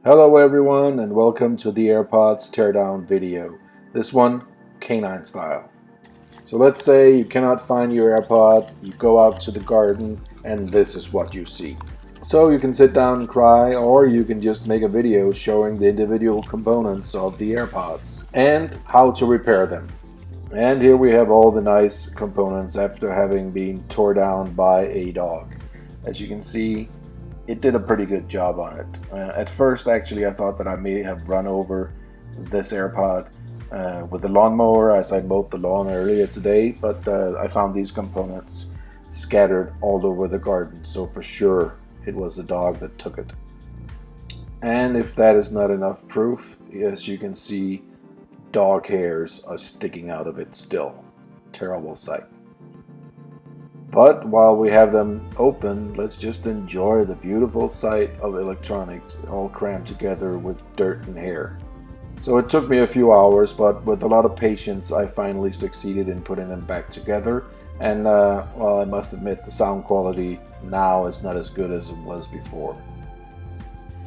Hello everyone and welcome to the AirPods Teardown video. This one, canine style. So let's say you cannot find your AirPod, you go out to the garden and this is what you see. So you can sit down and cry, or you can just make a video showing the individual components of the AirPods and how to repair them. And here we have all the nice components after having been torn down by a dog. As you can see, it did a pretty good job on it. At first, actually, I thought that I may have run over this AirPod with a lawnmower as I mowed the lawn earlier today, but I found these components scattered all over the garden, so for sure it was the dog that took it. And if that is not enough proof, as you can see, dog hairs are sticking out of it still. Terrible sight. But while we have them open, let's just enjoy the beautiful sight of electronics all crammed together with dirt and hair. So it took me a few hours, but with a lot of patience I finally succeeded in putting them back together. And well, I must admit the sound quality now is not as good as it was before.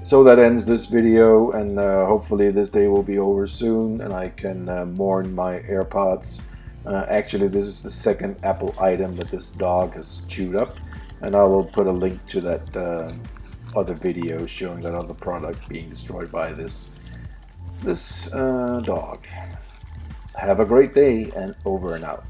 So that ends this video, and hopefully this day will be over soon and I can mourn my AirPods. Actually, this is the second Apple item that this dog has chewed up, and I will put a link to that other video showing that other product being destroyed by this dog. Have a great day, and over and out.